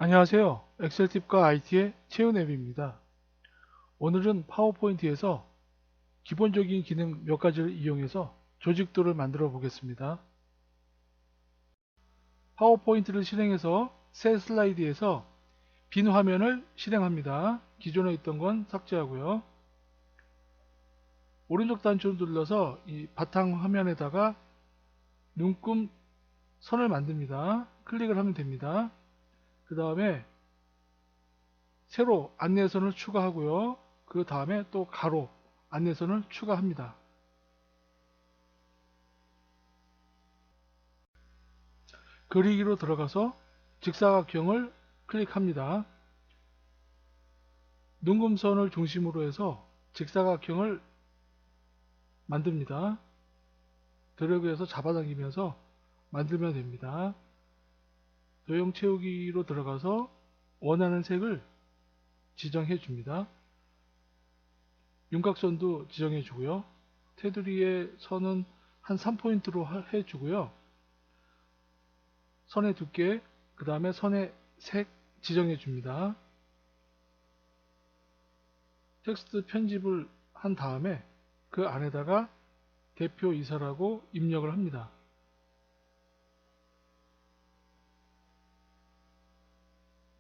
안녕하세요. 엑셀팁과 IT의 채은앱입니다. 오늘은 파워포인트에서 기본적인 기능 몇 가지를 이용해서 조직도를 만들어 보겠습니다. 파워포인트를 실행해서 새 슬라이드에서 빈 화면을 실행합니다. 기존에 있던 건 삭제하고요. 오른쪽 단추를 눌러서 이 바탕 화면에다가 눈금 선을 만듭니다. 클릭을 하면 됩니다. 그 다음에 세로 안내선을 추가하고요. 그 다음에 또 가로 안내선을 추가합니다. 그리기로 들어가서 직사각형을 클릭합니다. 눈금선을 중심으로 해서 직사각형을 만듭니다. 드래그해서 잡아당기면서 만들면 됩니다. 도형 채우기로 들어가서 원하는 색을 지정해 줍니다. 윤곽선도 지정해 주고요. 테두리의 선은 한 3포인트로 해 주고요. 선의 두께, 그 다음에 선의 색 지정해 줍니다. 텍스트 편집을 한 다음에 그 안에다가 대표 이사라고 입력을 합니다.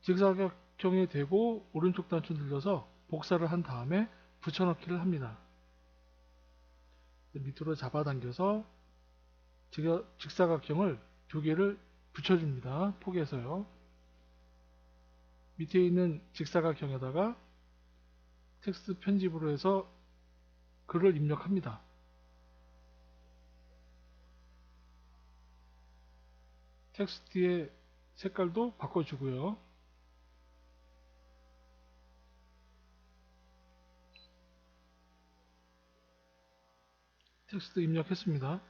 직사각형이 되고 오른쪽 단추 눌러서 복사를 한 다음에 붙여넣기를 합니다. 밑으로 잡아당겨서 직사각형을 두 개를 붙여줍니다. 폭에서요. 밑에 있는 직사각형에다가 텍스트 편집으로 해서 글을 입력합니다. 텍스트의 색깔도 바꿔주고요. 텍스트 입력했습니다.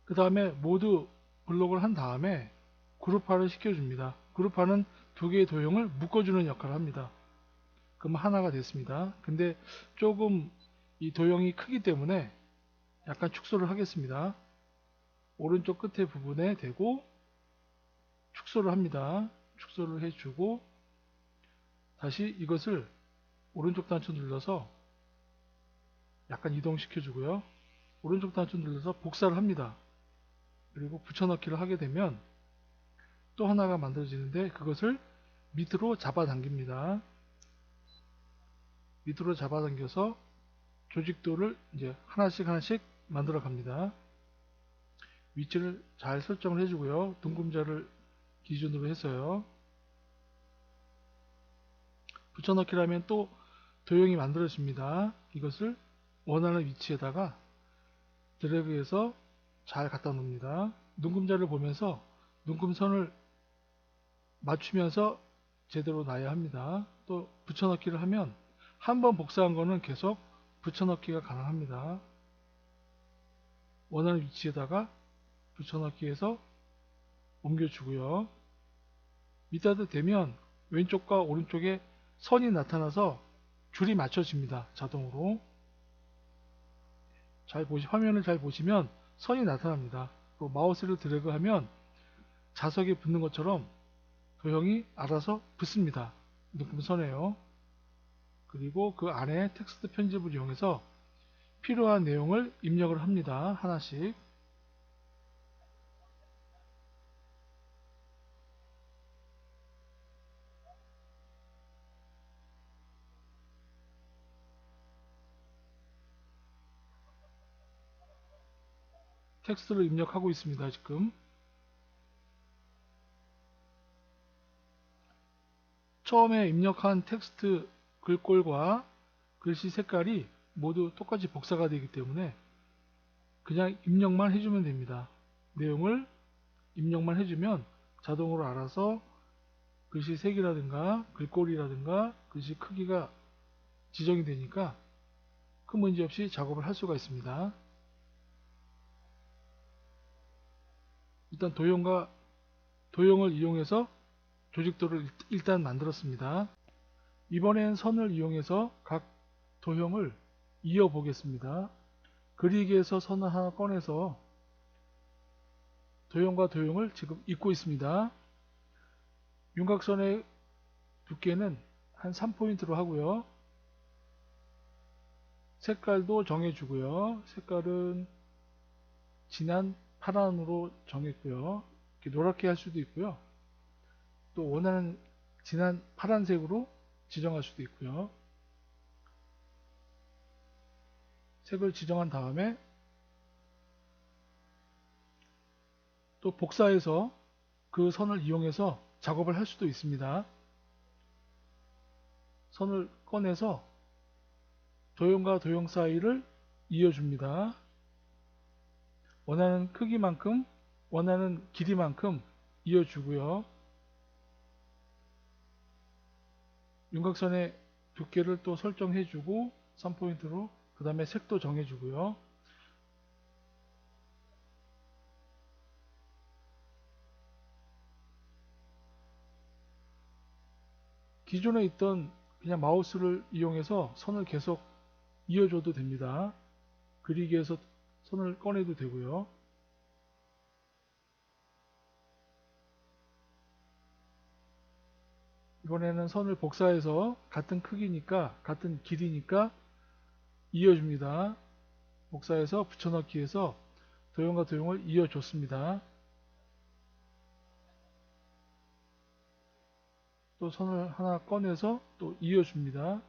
그 다음에 모두 블록을 한 다음에 그룹화를 시켜줍니다. 그룹화는 두 개의 도형을 묶어주는 역할을 합니다. 그럼 하나가 됐습니다. 근데 조금 이 도형이 크기 때문에 약간 축소를 하겠습니다. 오른쪽 끝에 부분에 대고 축소를 합니다. 축소를 해주고 다시 이것을 오른쪽 단추 눌러서 약간 이동시켜 주고요. 오른쪽 단추 눌러서 복사를 합니다. 그리고 붙여넣기를 하게 되면 또 하나가 만들어지는데 그것을 밑으로 잡아당깁니다. 밑으로 잡아당겨서 조직도를 이제 하나씩 만들어 갑니다. 위치를 잘 설정을 해주고요. 둥금자를 기준으로 해서요. 붙여넣기를 하면 또 도형이 만들어집니다. 이것을 원하는 위치에다가 드래그해서 잘 갖다 놓습니다. 눈금자를 보면서 눈금선을 맞추면서 제대로 놔야 합니다. 또 붙여넣기를 하면 한번 복사한 거는 계속 붙여넣기가 가능합니다. 원하는 위치에다가 붙여넣기해서 옮겨주고요. 밑에도 되면 왼쪽과 오른쪽에 선이 나타나서 줄이 맞춰집니다. 자동으로. 화면을 잘 보시면 선이 나타납니다. 또 마우스를 드래그하면 자석에 붙는 것처럼 도형이 알아서 붙습니다. 눈금선에요. 그리고 그 안에 텍스트 편집을 이용해서 필요한 내용을 입력을 합니다. 하나씩. 텍스트를 입력하고 있습니다. 지금 처음에 입력한 텍스트 글꼴과 글씨 색깔이 모두 똑같이 복사가 되기 때문에 그냥 입력만 해주면 됩니다. 내용을 입력만 해주면 자동으로 알아서 글씨 색이라든가 글꼴이라든가 글씨 크기가 지정이 되니까 큰 문제 없이 작업을 할 수가 있습니다. 일단 도형을 이용해서 조직도를 일단 만들었습니다. 이번엔 선을 이용해서 각 도형을 이어 보겠습니다. 그리기에서 선을 하나 꺼내서 도형과 도형을 지금 잇고 있습니다. 윤곽선의 두께는 한 3포인트로 하고요. 색깔도 정해주고요. 색깔은 진한 파란으로 정했고요. 이렇게 노랗게 할 수도 있고요. 또 원하는 진한 파란색으로 지정할 수도 있고요. 색을 지정한 다음에 또 복사해서 그 선을 이용해서 작업을 할 수도 있습니다. 선을 꺼내서 도형과 도형 사이를 이어줍니다. 원하는 크기만큼, 원하는 길이만큼 이어주고요. 윤곽선의 두께를 또 설정해주고 3포인트로 그 다음에 색도 정해주고요. 기존에 있던 그냥 마우스를 이용해서 선을 계속 이어줘도 됩니다. 그리기에서 선을 꺼내도 되고요. 이번에는 선을 복사해서 같은 크기니까 같은 길이니까 이어줍니다. 복사해서 붙여넣기해서 도형과 도형을 이어줬습니다. 또 선을 하나 꺼내서 또 이어줍니다.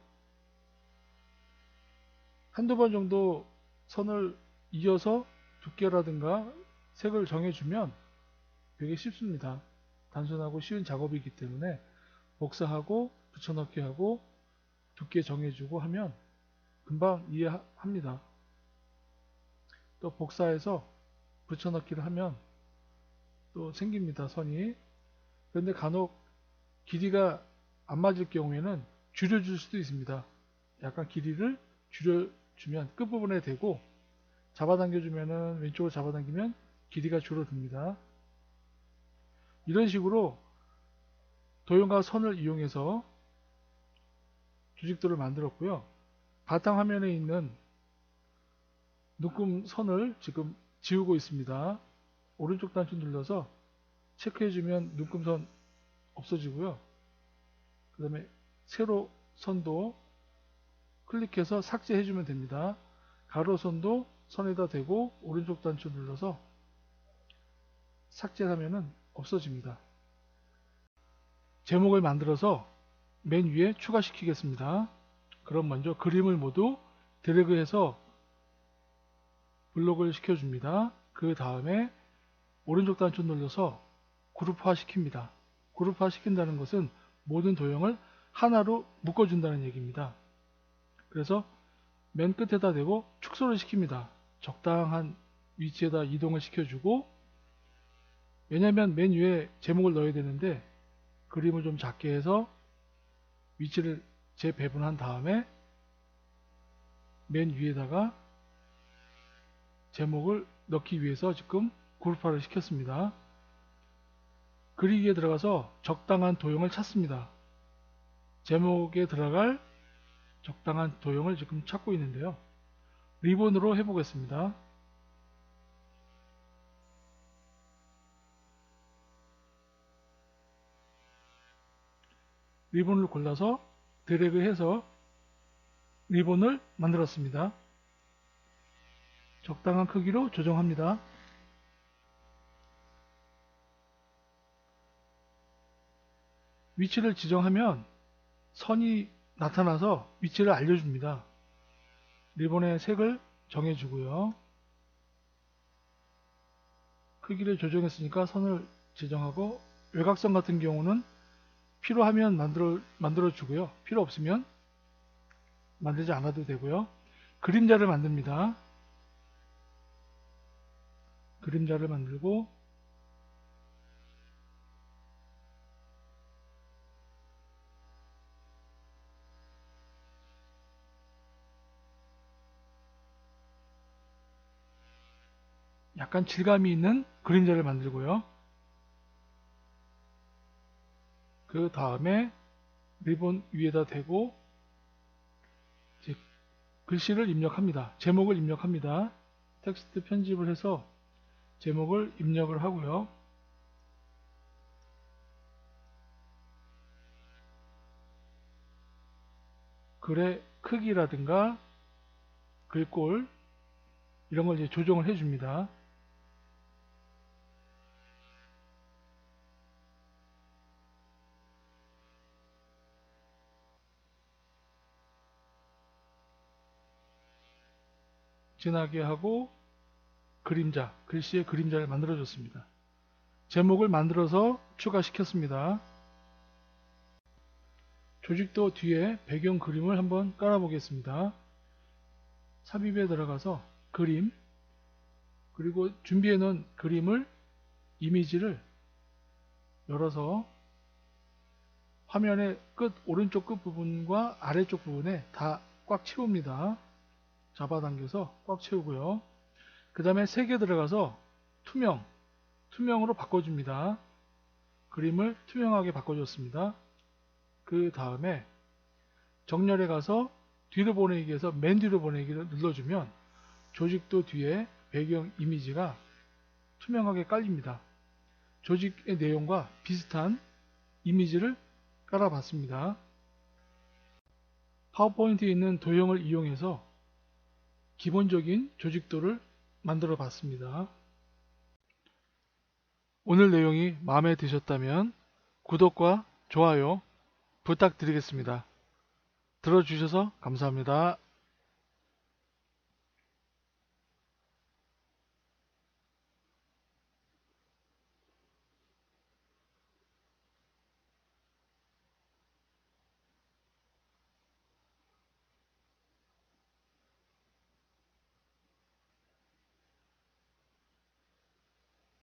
한두 번 정도 선을 이어서 두께라든가 색을 정해주면 되게 쉽습니다. 단순하고 쉬운 작업이기 때문에 복사하고 붙여넣기 하고 두께 정해주고 하면 금방 이해합니다. 또 복사해서 붙여넣기를 하면 또 생깁니다. 선이. 그런데 간혹 길이가 안 맞을 경우에는 줄여줄 수도 있습니다. 약간 길이를 줄여주면 끝부분에 대고 잡아당겨주면은 왼쪽으로 잡아당기면 길이가 줄어듭니다. 이런 식으로 도형과 선을 이용해서 조직도를 만들었고요. 바탕화면에 있는 눈금 선을 지금 지우고 있습니다. 오른쪽 단추 눌러서 체크해주면 눈금선 없어지고요. 그 다음에 세로 선도 클릭해서 삭제해주면 됩니다. 가로선도 선에다 대고 오른쪽 단추 눌러서 삭제하면 없어집니다. 제목을 만들어서 맨 위에 추가시키겠습니다. 그럼 먼저 그림을 모두 드래그해서 블록을 시켜줍니다. 그 다음에 오른쪽 단추 눌러서 그룹화 시킵니다. 그룹화 시킨다는 것은 모든 도형을 하나로 묶어준다는 얘기입니다. 그래서 맨 끝에다 대고 축소를 시킵니다. 적당한 위치에다 이동을 시켜주고, 왜냐면 맨 위에 제목을 넣어야 되는데 그림을 좀 작게 해서 위치를 재배분한 다음에 맨 위에다가 제목을 넣기 위해서 지금 그룹화를 시켰습니다. 그리기에 들어가서 적당한 도형을 찾습니다. 제목에 들어갈 적당한 도형을 지금 찾고 있는데요. 리본으로 해보겠습니다. 리본을 골라서 드래그해서 리본을 만들었습니다. 적당한 크기로 조정합니다. 위치를 지정하면 선이 나타나서 위치를 알려줍니다. 리본의 색을 정해주고요. 크기를 조정했으니까 선을 지정하고, 외곽선 같은 경우는 필요하면 만들어주고요. 필요 없으면 만들지 않아도 되고요. 그림자를 만듭니다. 그림자를 만들고, 약간 질감이 있는 그림자를 만들고요. 그 다음에 리본 위에다 대고 이제 글씨를 입력합니다. 제목을 입력합니다. 텍스트 편집을 해서 제목을 입력을 하고요. 글의 크기라든가 글꼴 이런 걸 이제 조정을 해줍니다. 진하게 하고 그림자, 글씨의 그림자를 만들어 줬습니다. 제목을 만들어서 추가시켰습니다. 조직도 뒤에 배경 그림을 한번 깔아 보겠습니다. 삽입에 들어가서 그림, 그리고 준비해 놓은 그림을 이미지를 열어서 화면의 오른쪽 끝 부분과 아래쪽 부분에 다 꽉 채웁니다. 잡아당겨서 꽉 채우고요. 그 다음에 색에 들어가서 투명으로 바꿔줍니다. 그림을 투명하게 바꿔줬습니다. 그 다음에 정렬에 가서 뒤로 보내기에서 맨 뒤로 보내기를 눌러주면 조직도 뒤에 배경 이미지가 투명하게 깔립니다. 조직의 내용과 비슷한 이미지를 깔아봤습니다. 파워포인트에 있는 도형을 이용해서 기본적인 조직도를 만들어 봤습니다. 오늘 내용이 마음에 드셨다면 구독과 좋아요 부탁드리겠습니다. 들어주셔서 감사합니다.